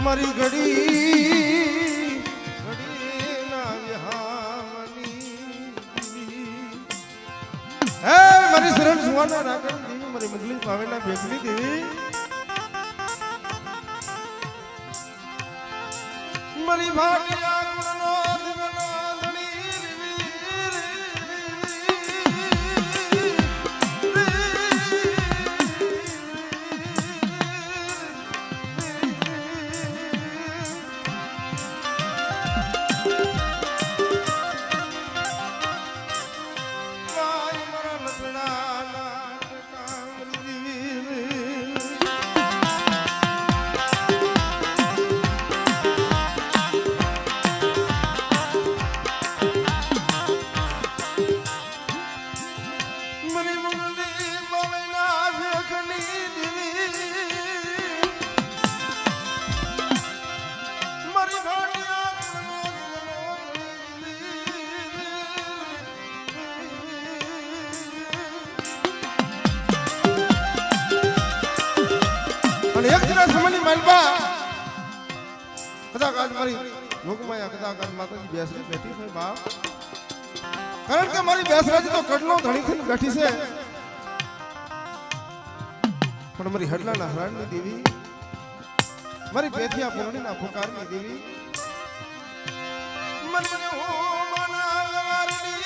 મારી ઘડી ના વિહામની હે મારી શરણ સુવાના રાખણ દેવી મારી મુગલી પાવેના બેગલી દેવી મારી ભાટિયા ગુણનો દિગનો એક દિન સમયની માલબા કદાચ આજ મારી લોકમાયા કદાચ આજ માતાજી બેસરી બેઠી છે બાપ કારણ કે મારી બેસરાજી તો કડલો ધણી થઈને બેઠી છે પણ મારી હડલાના હરાણની દેવી મારી પેથિયા પૂર્ણિના ફુકારની દેવી મને હું મના લવારની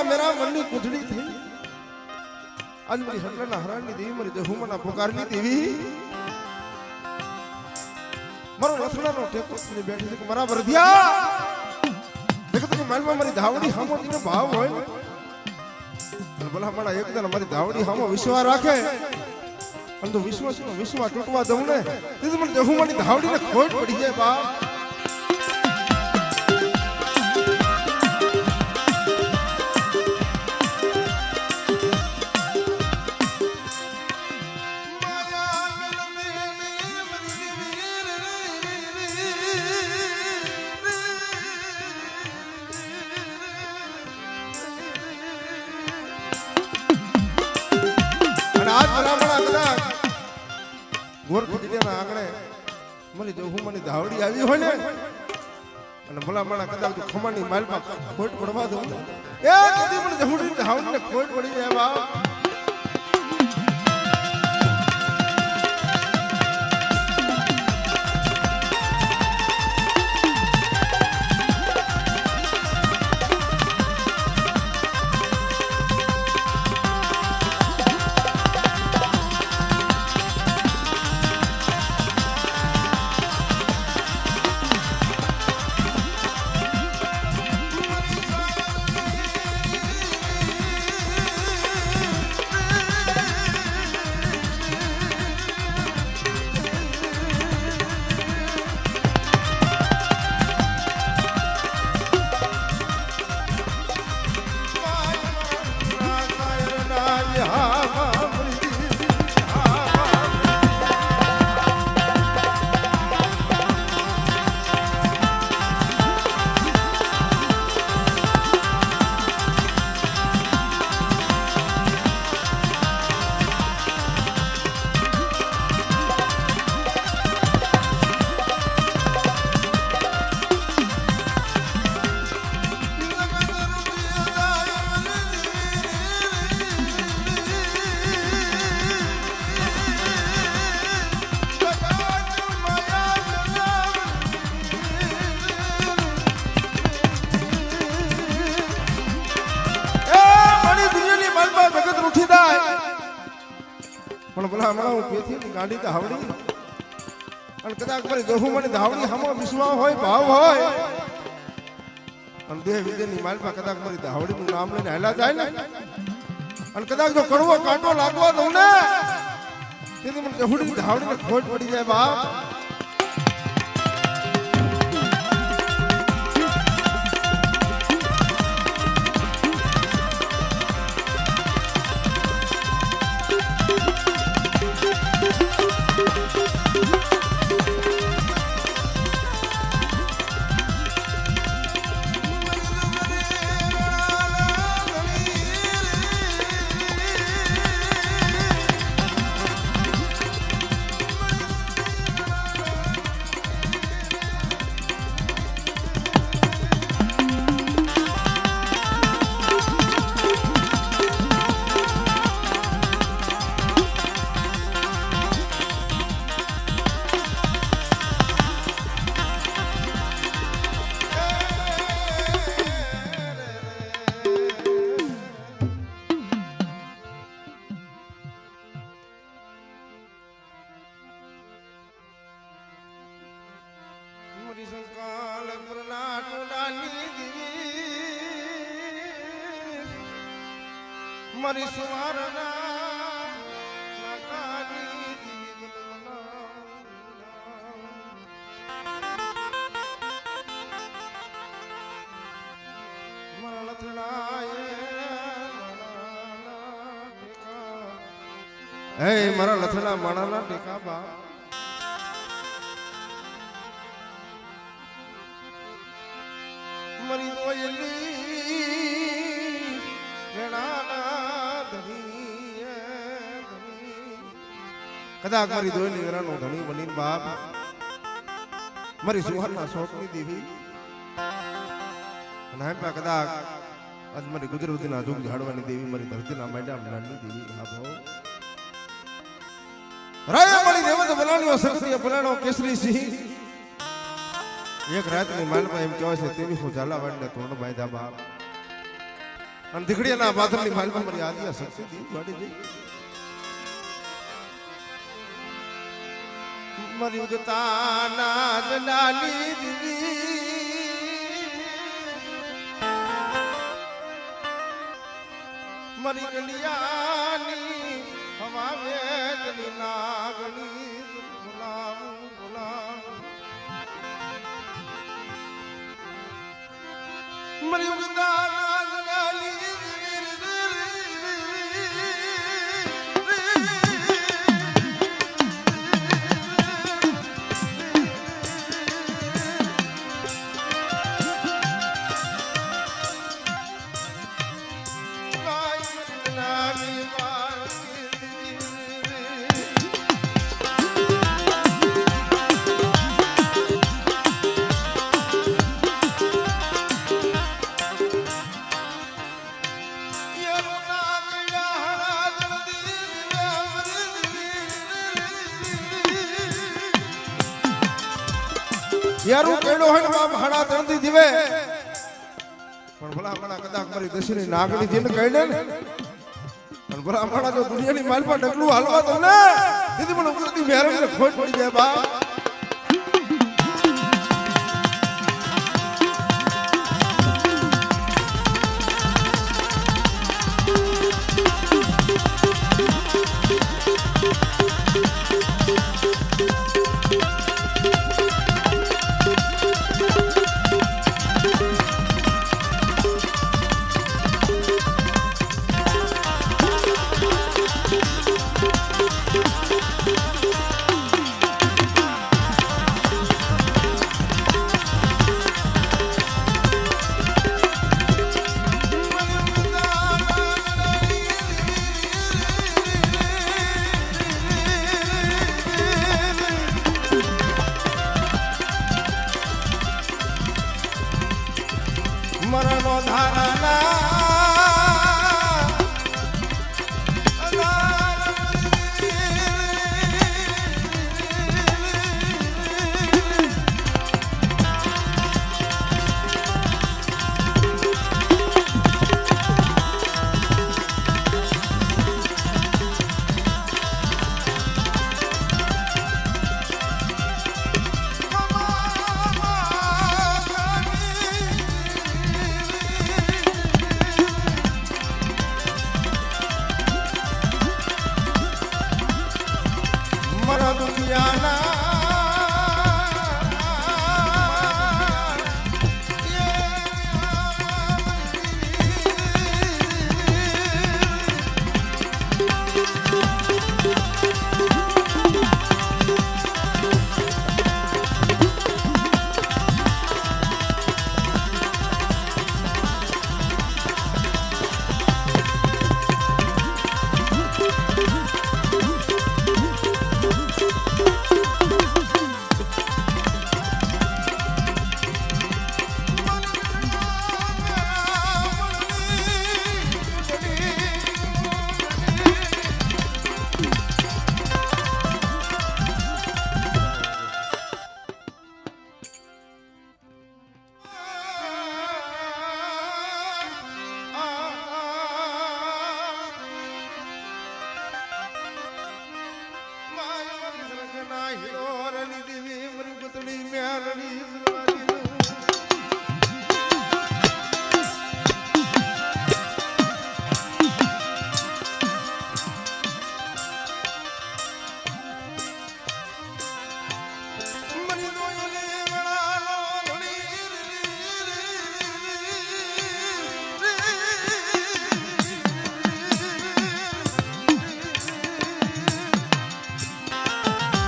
मेरा मन्नी कुठड़ी थी आज मेरी हटना हरानी देवी मेरी जहुमना पुकारनी देवी मारो लथड़ा नो टेको ने बैठी છે મારા વરધિયા દેખ તું માલમાં મારી ધાવડી હામો તને ભાવ હોય અને ભલા મારા એકદમ મારી ધાવડી હામો વિશ્વાસ રાખે અને તો વિશ્વાસ તૂટવા દઉં ને તે મને જહુમની ધાવડીને ખોટ પડી જાય બાપ આંગણે મને જહુમની ધાવડી આવી હોય ને અને ભલા માણા કદાચ તું ખમાની માલમાં ખોટ પડવા દઉં એ કદી મને જહુમની ધાવડીને ખોટ પડી જાય બાપ પણ ભલા હમણાં હું પેથી ગાડી ધાવડી અને કદાચ મારી દોહુમાની ધાવડી હામો વિશ્વાસ હોય ભાવ હોય અને દેહ વિદેની માલમાં કદાચ મારી ધાવડીનું નામ લઈને હેલા જાય ને અને કદાચ જો કડવો કાંટો લાગવા દઉં ને તેથી મને દહુડી ધાવડીને ખોટ પડી જાય બાપ. મારી સુવારના નાકાની દીવી મારા લથડાએ હે મારા લથડા માણાના ટેકા બા મારી દોયલી કદાચ મારી દોયલી વેરાનો ધણી બનીને બાપ મારી સુહારના શોખની દેવી અને આપ્યા કદાચ આજ મારી ગુજરાતીના જોગ ઝાડવાની દેવી મારી ધરતીના માયડા મનાની દેવી હા ભાવ રાય મારી દેવત બલાણીઓ શક્તિએ બલાણો કેસરી સિંહ એક રાતની માલમાં એમ કહેવાય છે તેવી હું ઝાલાવાડને તોડ બાંધ્યા બાપ અને દીકડીના પાથરની માલમાં મારી આદિયા શક્તિ દી વાડી દઈ મારી ઉગતાના જનાલી દીવી મારી ગલિયાની હવા વેદની નાગણી બોલાવું બોલાવું મારી ઉગતાના જનાલી યારું કેડો હોય ને બાપ હાડા ત્રણથી દીવે પણ ભલા હમણાં કદાચ મારી દશની નાગણી જીને કહી દે ને અને ભલા હમણાં જો દુનિયાની માલ પર ડગલું હાલવા દો ને દીદી પણ ઉપરથી મેરવીને ખોટ પડી જાય બાપ.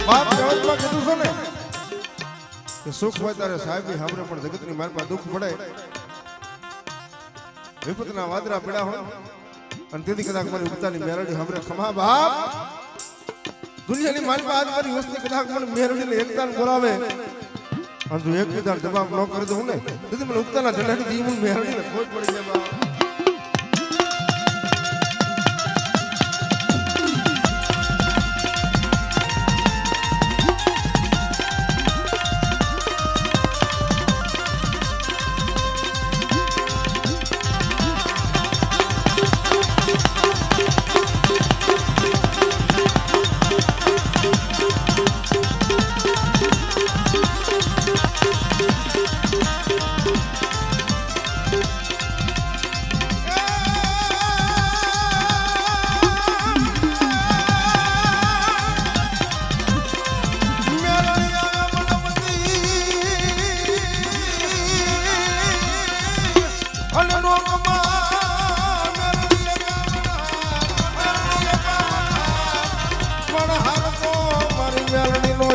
બાપ કહેવતમાં કીધું છે ને કે સુખ હોય ત્યારે સાહેબની સાંભળે પણ જગતની માલમાં દુઃખ પડે વિપતના વાદરા પડ્યા હોય અને તેથી કદાચ મારી ઉગતાની મેરડી સાંભળે ખમા બાપ દુનિયાની માલમાં આજ મારી વસ્તી કદાચ મને મેરડીને એકતાન બોલાવે અને જો એક વિધાન જવાબ ન કરી દઉં ને તેથી મને ઉગતાના ઝંડાની જીવન મેરડીને ખોટ પડી જાય બાપ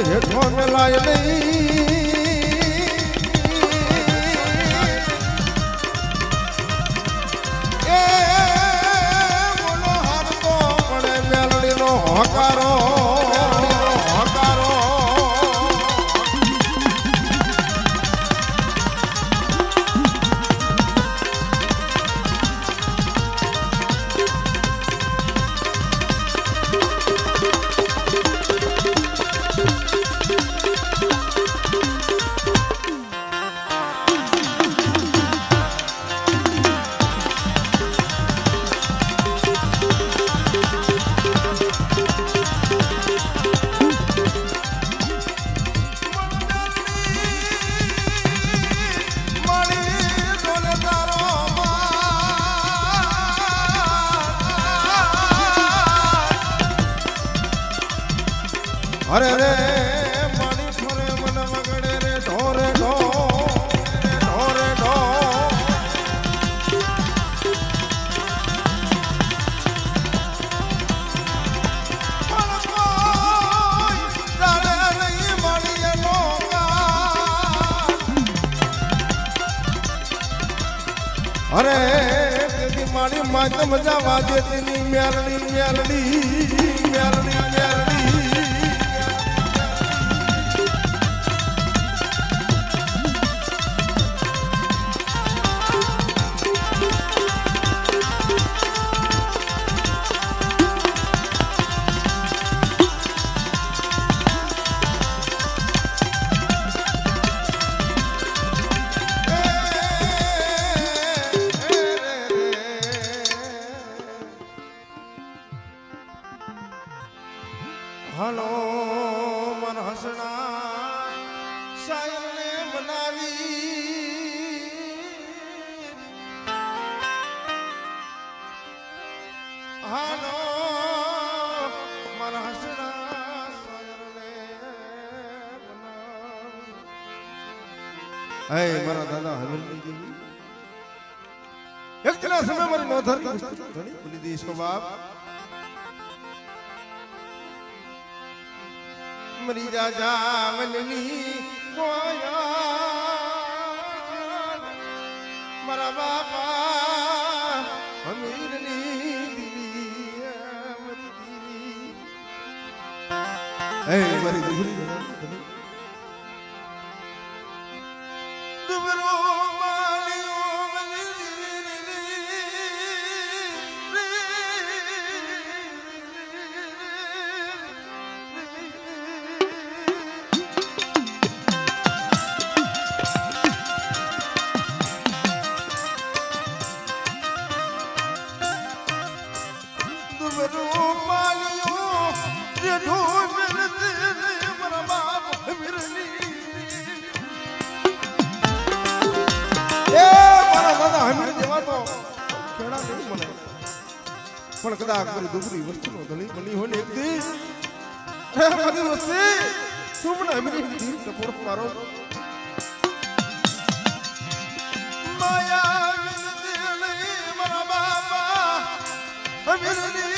હેઠો મેલાય નહીં એ બોલો હારતો પડે મેલડીનો હોકારો હોકારો અરે રે મારી ફરે મન વગડે રે ઢોરે ઢોરે ઢો અરે તેથી મારી માત મજા વાજે તેની મેલડી મેલડી મેલડી મેલડી હલો મન હસણા સાયરને બનાવી હલો મન હસણા સાયરને બનાવી હે મારા દાદા હવેલી દેવી એક દિના સમય મારી નોધર ઘણી ભૂલી દઈશ બાપ મરી રાજા મનની ગોયા મારા બાપા અમીરની દીવી હે મારી દીકરી દુબરો પણ કદાચ મારી દુબળી વસ્તુનો ધણી બની હોય ને એક દી મારી વસ્તી શું મને અમીરી સપોર્ટ મારો માયા મારા બાપા અમીરી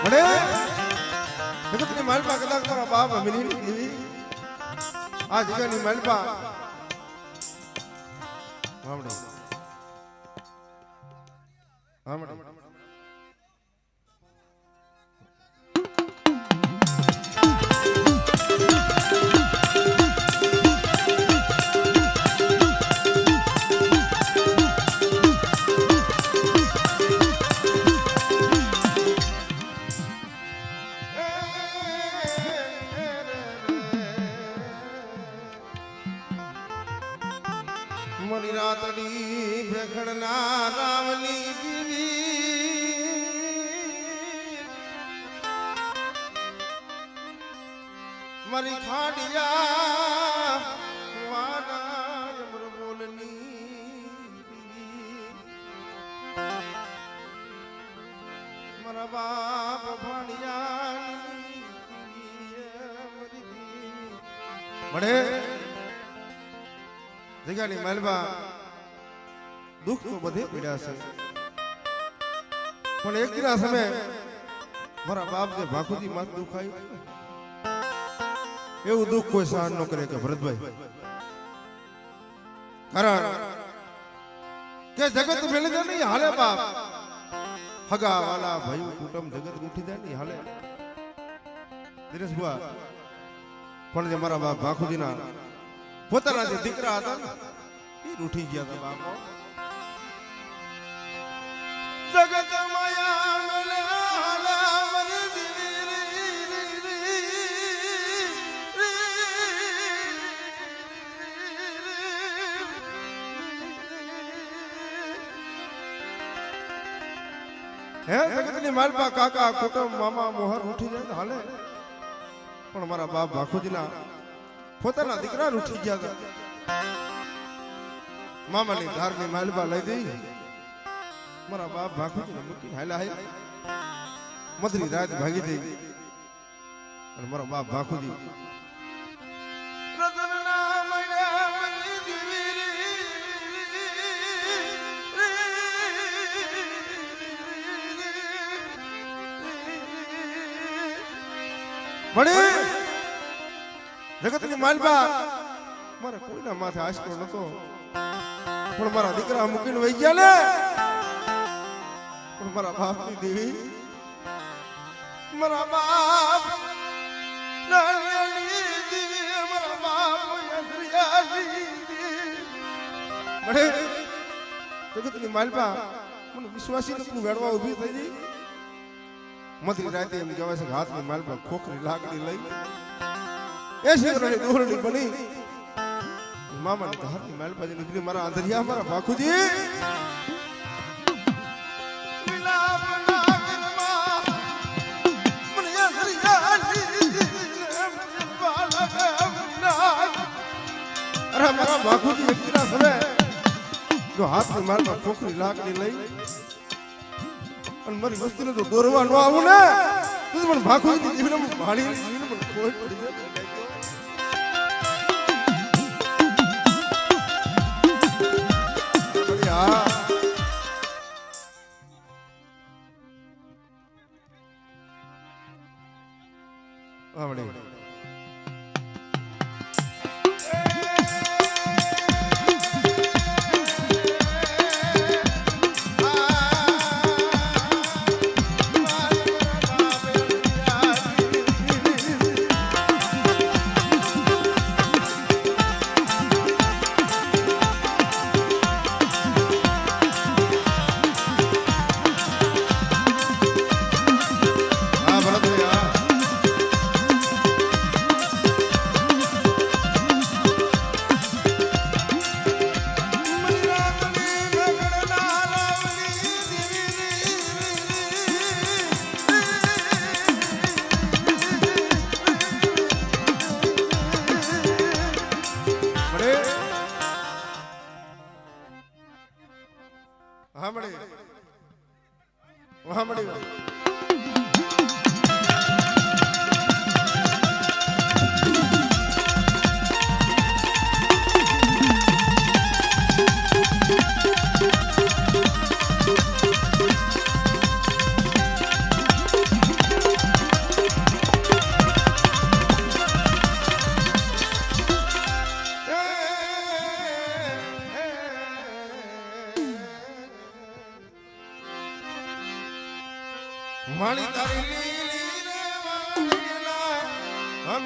અરે જગતની માલપા કદાચ મારા બાપ મિલી દીધી આ જગ્યાની માલપા હામડે હામડે મરી રાતડી ભેખડના રામની દીવી મરી ખાડિયા વાના જબર બોલની મારા બાપ ભાણિયાની મળે જગ્યાની માલવા દુઃખ તો બધે પીડ્યા છે પણ એક દિના સમય મારા બાપ જે ભાખુજી માં દુઃખ આવ્યું એવું દુઃખ કોઈ સહન ન કરે કે ભરતભાઈ કારણ કે જગત મેલે જાય નહીં હાલે બાપ હગા વાલા ભાઈ કુટુંબ જગત ઉઠી જાય નહીં હાલે દિનેશ બુઆ પણ જે મારા બાપ ભાખુજીના પોતાના જે દીકરા હતા એ રૂઠી ગયા હતા બાપો જગત માયા મેલે હાલા મરી હે જગતની માલપા કાકા કુટુંબ મામા મોહર ઉઠી જાય હાલે પણ મારા બાપ ભાખુજીના પોતાના દીકરા ઉઠી ગયા હતા મામાની ધારની માલપા લઈ દઈ મારા બાપ ભાખુજીને મૂકીને હાલ્યા હાલ્યા મધરી રાત ભાગી દઈ અને મારા બાપ ભાખુજી જગતની માલપા મારા કોઈના માથે આશરો નતો પણ મારા દીકરા મૂકીને વહી ગયા ને પણ મારા બાપની દેવી મારા બાપ નાની દેવી મારા બાપ મળે જગતની માલપા મને વિશ્વાસી તું વેડવા ઊભી થઈ ગઈ મધરી રાતે એમ કહેવાય છે હાથની માલપા ખોખરી લાકડી લઈ એસી કરોડની દોરડી બની મામાની ધારની માલપાજી નીકળી મારા આંધરિયા મારા ભાખુજી અરે મારા ભાખુજી એક દિના સમય જો હાથની માલપા ખોખરી લાકડી લઈ અને મારી વસ્તીને તો દોરવા ન આવું ને તો પણ ભાખુજી જીવને ભાળી જીવને પણ કોઈ પડી જાય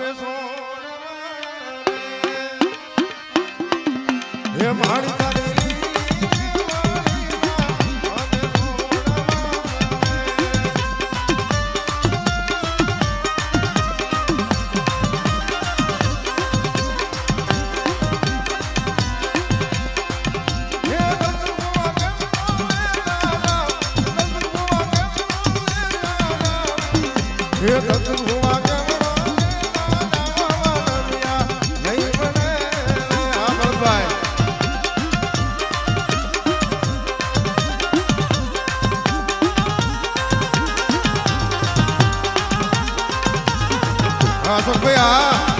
અમે સોનવાળા હે મારી તારી હે દત્ત ભુવા નહીં બને હા ભરતભાઈ હા અશોકભાઈ હા